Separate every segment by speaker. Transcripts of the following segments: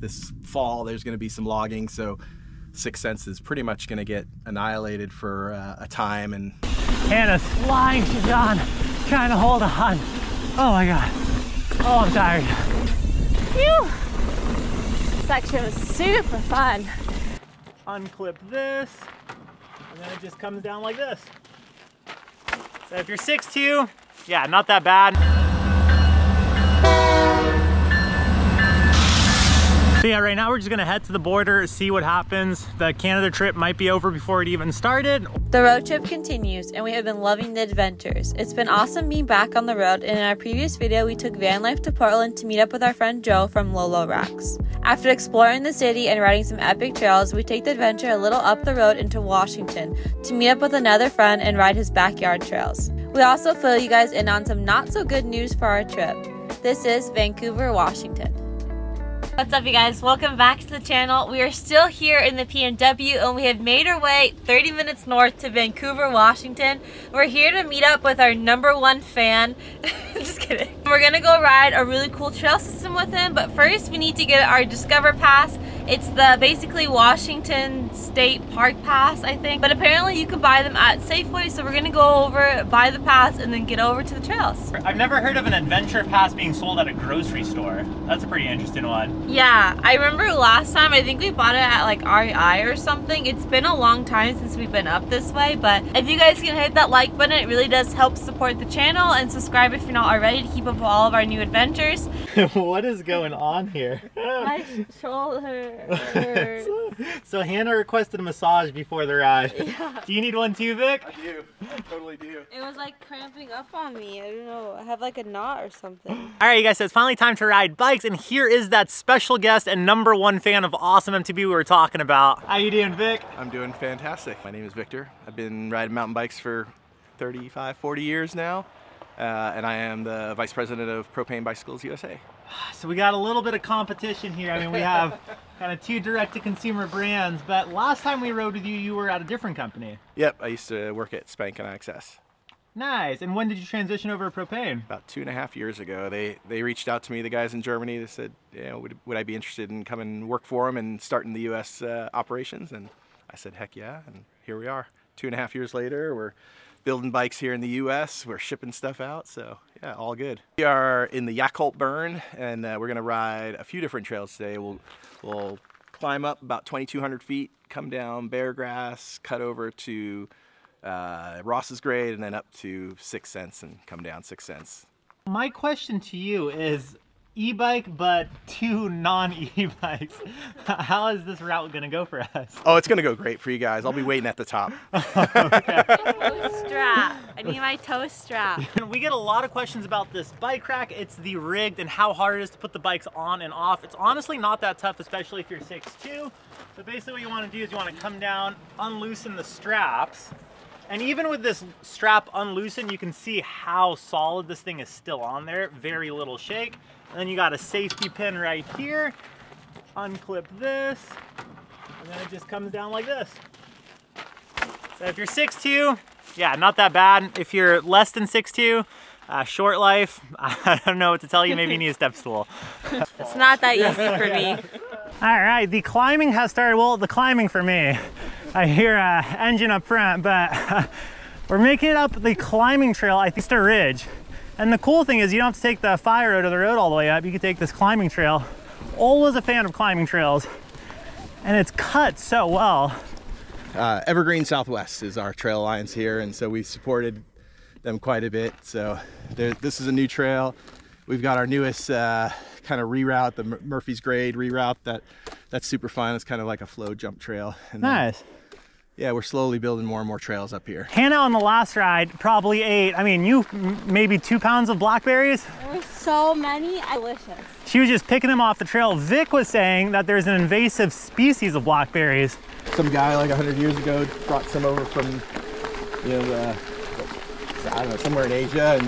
Speaker 1: this fall there's going to be some logging, so Sixth Sense is pretty much going to get annihilated for a time. And
Speaker 2: Hannah's flying, she's on, trying to hold on. Oh my God. Oh, I'm tired.
Speaker 3: Phew. This section was super fun.
Speaker 2: Unclip this, and then it just comes down like this. So if you're 6'2", yeah, not that bad. So yeah, right now we're just gonna head to the border, see what happens. The Canada trip might be over before it even started.
Speaker 3: The road trip continues, and we have been loving the adventures. It's been awesome being back on the road, and in our previous video, we took van life to Portland to meet up with our friend Joe from Lolo Rocks. After exploring the city and riding some epic trails, we take the adventure a little up the road into Washington to meet up with another friend and ride his backyard trails. We also fill you guys in on some not so good news for our trip. This is Vancouver, Washington. What's up, you guys? Welcome back to the channel. We are still here in the PNW, and we have made our way 30 minutes north to Vancouver, Washington. We're here to meet up with our #1 fan. Just kidding. We're gonna go ride a really cool trail system with him, but first we need to get our Discover Pass. It's the basically Washington State Park Pass, I think. But apparently you can buy them at Safeway, so we're gonna go over, buy the pass, and then get over to the trails.
Speaker 2: I've never heard of an adventure pass being sold at a grocery store. That's a pretty interesting one.
Speaker 3: Yeah, I remember last time, I think we bought it at like REI or something. It's been a long time since we've been up this way, but if you guys can hit that like button, it really does help support the channel, and subscribe if you're not already to keep up with all of our new adventures.
Speaker 2: What is going on here?
Speaker 3: My shoulder hurts.
Speaker 2: So Hannah requested a massage before the ride.
Speaker 3: Yeah.
Speaker 2: Do you need one too, Vic?
Speaker 1: I do. I totally do.
Speaker 3: It was like cramping up on me. I don't know. I have like a knot or something.
Speaker 2: All right, you guys, so it's finally time to ride bikes, and here is that special guest and #1 fan of Awesome MTB we were talking about. How you doing, Vic?
Speaker 1: I'm doing fantastic. My name is Victor. I've been riding mountain bikes for 35, 40 years now, and I am the Vice President of Propane Bicycles USA.
Speaker 2: So we got a little bit of competition here. I mean, we have kind of 2 direct-to-consumer brands, but last time we rode with you, you were at a different company.
Speaker 1: Yep, I used to work at Spank and IXS.
Speaker 2: Nice. And when did you transition over to propane?
Speaker 1: About 2.5 years ago. They reached out to me, the guys in Germany. They said, you know, would I be interested in coming and work for them and starting the U.S. Operations? And I said, heck yeah, and here we are. 2.5 years later, we're building bikes here in the U.S. We're shipping stuff out, so yeah, all good. We are in the Yakult Burn, and we're gonna ride a few different trails today. We'll climb up about 2,200 feet, come down Bear Grass, cut over to Ross's Grade, and then up to Sixth Sense and come down Sixth Sense. My
Speaker 2: question to you is, e-bike but 2 non-e-bikes. How is this route gonna go for us?
Speaker 1: Oh, it's gonna go great for you guys. I'll be waiting at the top.
Speaker 3: Toe strap. I need my toe strap.
Speaker 2: We get a lot of questions about this bike rack. It's the rigged and how hard it is to put the bikes on and off. It's honestly not that tough, especially if you're 6'2". So basically what you wanna do is you wanna come down, unloosen the straps. And even with this strap unloosened, you can see how solid this thing is still on there. Very little shake. And then you got a safety pin right here. Unclip this, and then it just comes down like this. So if you're 6'2", yeah, not that bad. If you're less than 6'2", short life, I don't know what to tell you. Maybe you need a step stool.
Speaker 3: It's not that easy for me.
Speaker 2: All right, the climbing has started. Well, the climbing for me. I hear an engine up front, but we're making it up the climbing trail. I think it's a ridge. And the cool thing is you don't have to take the fire road or the road all the way up. You can take this climbing trail. Always a fan of climbing trails. And it's cut so well.
Speaker 1: Evergreen Southwest is our trail alliance here, and so we've supported them quite a bit. So this is a new trail. We've got our newest kind of reroute, the Murphy's Grade reroute. That's super fun. It's kind of like a flow jump trail. And
Speaker 2: nice.
Speaker 1: Yeah, we're slowly building more and more trails up here.
Speaker 2: Hannah on the last ride probably ate, I mean, you maybe 2 pounds of blackberries?
Speaker 3: There were so many, delicious.
Speaker 2: She was just picking them off the trail. Vic was saying that there's an invasive species of blackberries.
Speaker 1: Some guy like 100 years ago brought some over from, you know, I don't know, somewhere in Asia, and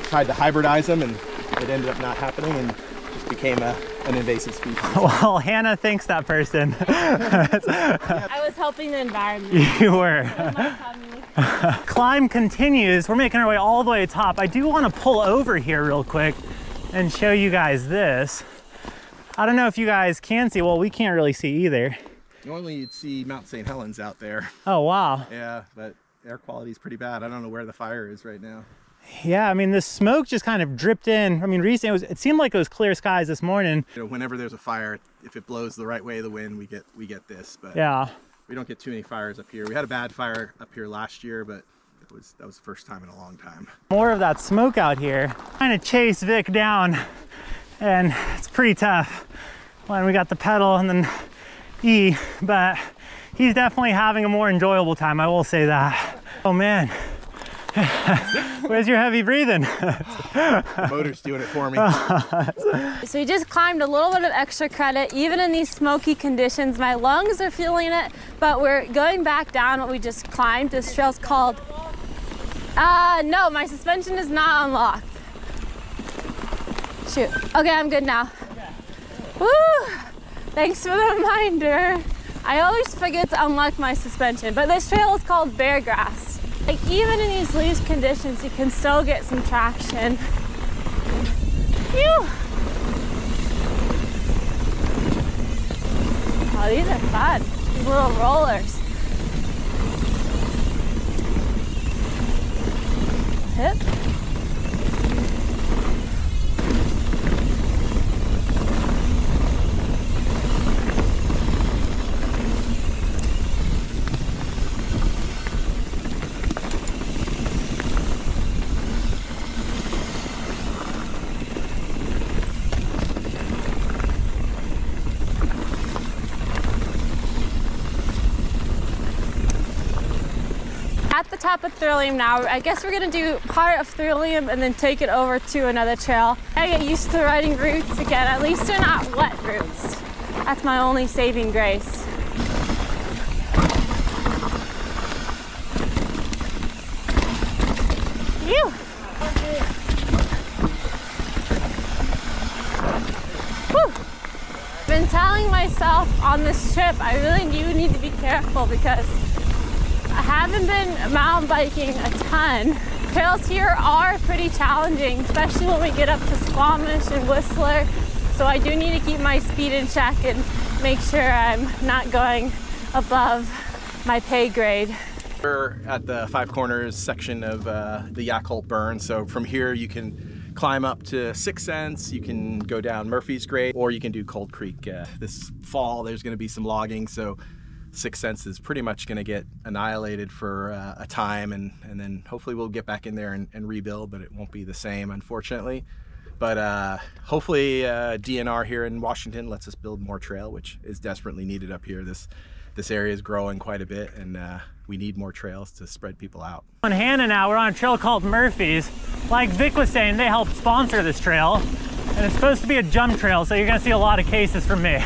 Speaker 1: tried to hybridize them, and it ended up not happening and just became an invasive species.
Speaker 2: Well, Hannah thinks that person.
Speaker 3: I was helping the environment.
Speaker 2: You were. Climb continues. We're making our way all the way to the top. I do want to pull over here real quick and show you guys this. I don't know if you guys can see. Well, we can't really see either.
Speaker 1: Normally you'd see Mount St. Helens out there.
Speaker 2: Oh, wow.
Speaker 1: Yeah, but air quality is pretty bad. I don't know where the fire is right now.
Speaker 2: Yeah, I mean, the smoke just kind of dripped in. I mean, recently it seemed like it was clear skies this morning.
Speaker 1: You know, whenever there's a fire, if it blows the right way of the wind, we get this. But
Speaker 2: yeah,
Speaker 1: we don't get too many fires up here. We had a bad fire up here last year, but that was the first time in a long time.
Speaker 2: More of that smoke out here. Trying to chase Vic down, and it's pretty tough when we got the pedal and then E, but he's definitely having a more enjoyable time, I will say that. Oh man. Where's your heavy breathing?
Speaker 1: The motor's doing it for me.
Speaker 3: So we just climbed a little bit of extra credit. Even in these smoky conditions, my lungs are feeling it, but we're going back down what we just climbed. This trail's called, no, my suspension is not unlocked. Shoot, okay, I'm good now. Woo, thanks for the reminder. I always forget to unlock my suspension, but this trail is called Bear Grass. Like, even in these loose conditions, you can still get some traction. Phew! Oh, these are fun. These little rollers. Hip. At the top of Thrillium now. I guess we're gonna do part of Thrillium and then take it over to another trail. I get used to riding roots again. At least they're not wet roots. That's my only saving grace. Phew. Whew. Been telling myself on this trip I really do need to be careful because I haven't been mountain biking a ton. Trails here are pretty challenging, especially when we get up to Squamish and Whistler. So I do need to keep my speed in check and make sure I'm not going above my pay grade.
Speaker 1: We're at the Five Corners section of the Yakult Burn. So from here you can climb up to 6 Cents, you can go down Murphy's Grade, or you can do Cold Creek. This fall there's going to be some logging, so 6 Cents is pretty much going to get annihilated for a time, and then hopefully we'll get back in there and rebuild, but it won't be the same, unfortunately. But hopefully DNR here in Washington lets us build more trail, which is desperately needed up here. This area is growing quite a bit, and we need more trails to spread people out.
Speaker 2: In Hannah now, we're on a trail called Murphy's. Like Vic was saying, they helped sponsor this trail, and it's supposed to be a jump trail, so you're going to see a lot of cases from me.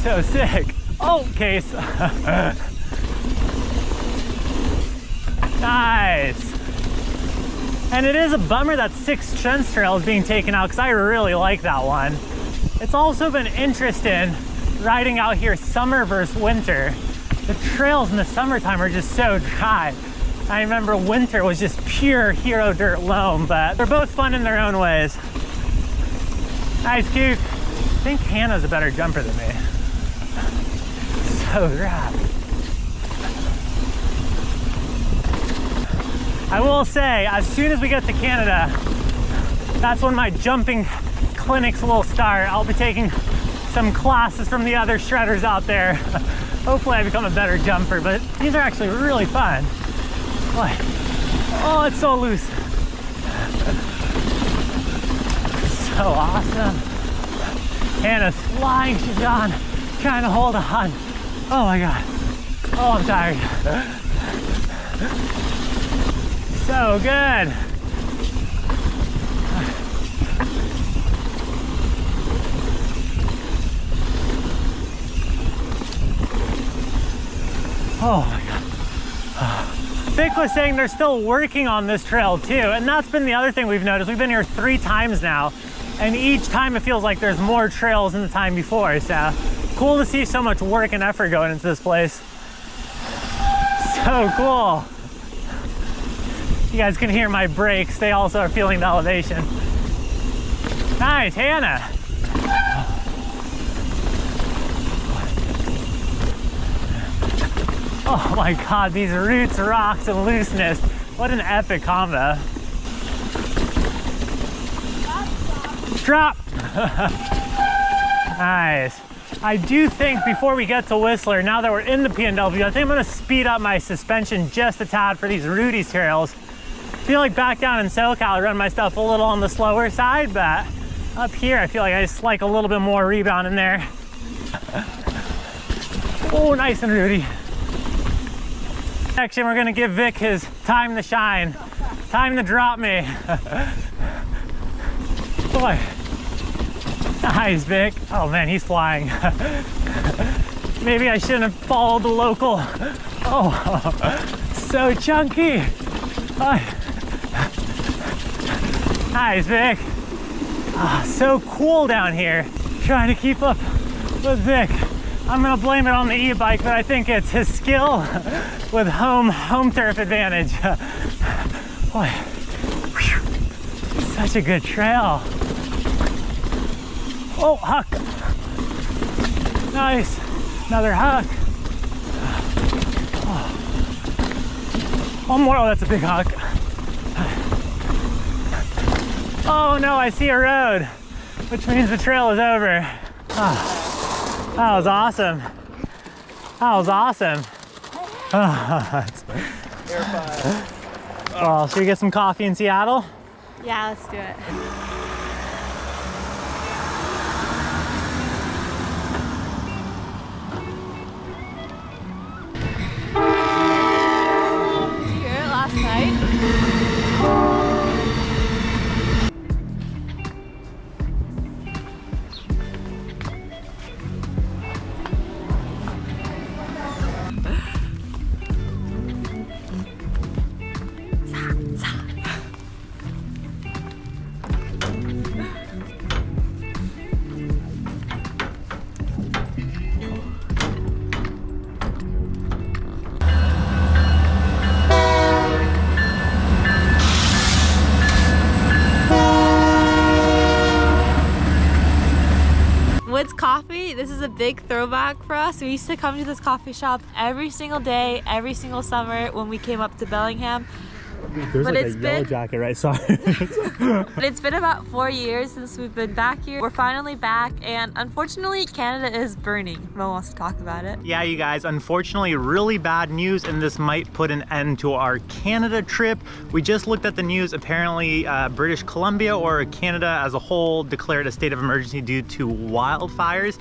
Speaker 2: So sick. Oh, case. Nice. And it is a bummer that 6 Cents trail is being taken out because I really like that one. It's also been interesting riding out here summer versus winter. The trails in the summertime are just so dry. I remember winter was just pure hero dirt loam, but they're both fun in their own ways. Nice, Coop. I think Hannah's a better jumper than me. So rad. I will say, as soon as we get to Canada, that's when my jumping clinics will start. I'll be taking some classes from the other shredders out there. Hopefully I become a better jumper, but these are actually really fun. Boy. Oh, it's so loose. So awesome. Hannah's flying, she's on, trying to hold on. Oh my God. Oh, I'm tired. So good. Oh my God. Vic was saying they're still working on this trail too, and that's been the other thing we've noticed. We've been here 3 times now, and each time it feels like there's more trails than the time before, so cool to see so much work and effort going into this place. So cool. You guys can hear my brakes. They also are feeling the elevation. Nice, Hannah. Oh my God, these roots, rocks, and looseness. What an epic combo. Drop. Nice. I do think before we get to Whistler, now that we're in the PNW, I think I'm gonna speed up my suspension just a tad for these Rudy trails. I feel like back down in SoCal, I run my stuff a little on the slower side, but up here, I feel like I just like a little bit more rebound in there. Oh, nice and Rudy. Section, we're gonna give Vic his time to shine. Time to drop me. Boy. Nice, Vic. Oh man, he's flying. Maybe I shouldn't have followed the local. Oh, so chunky. Nice, Vic. Oh, so cool down here. Trying to keep up with Vic. I'm gonna blame it on the e-bike, but I think it's his skill with home turf advantage. Boy, such a good trail. Oh, huck. Nice. Another huck. Oh. One more. Oh, that's a big huck. Oh no, I see a road, which means the trail is over. Oh, that was awesome. That was awesome. Oh, should we get some coffee in Seattle?
Speaker 3: Yeah, let's do it. Woods Coffee, this is a big throwback for us. We used to come to this coffee shop every single day, every single summer when we came up to Bellingham.
Speaker 2: There's like a yellow jacket, right? Sorry.
Speaker 3: But it's been about 4 years since we've been back here. We're finally back, and unfortunately Canada is burning. No one wants to talk about it.
Speaker 2: Yeah, you guys, unfortunately really bad news, and this might put an end to our Canada trip. We just looked at the news. Apparently British Columbia, or Canada as a whole, declared a state of emergency due to wildfires.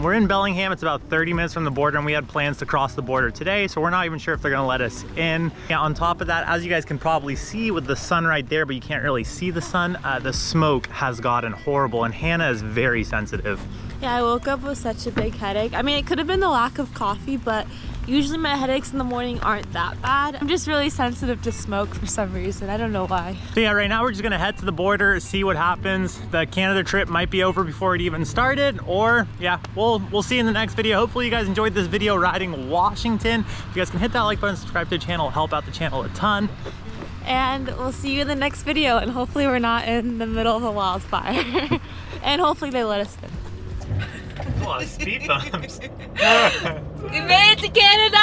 Speaker 2: We're in Bellingham. It's about 30 minutes from the border, and we had plans to cross the border today, so we're not even sure if they're gonna let us in. Yeah, on top of that, as you guys can probably see with the sun right there, but you can't really see the sun, the smoke has gotten horrible, and Hannah is very sensitive.
Speaker 3: Yeah, I woke up with such a big headache. I mean, it could have been the lack of coffee, but usually my headaches in the morning aren't that bad. I'm just really sensitive to smoke for some reason. I don't know why.
Speaker 2: So yeah, right now we're just gonna head to the border, see what happens. The Canada trip might be over before it even started, or yeah, we'll see in the next video. Hopefully you guys enjoyed this video riding Washington. If you guys can hit that like button, subscribe to the channel, help out the channel a ton.
Speaker 3: And we'll see you in the next video, and hopefully we're not in the middle of a wildfire. And hopefully they let us in.
Speaker 2: A lot of speed bumps.
Speaker 3: We made it to Canada!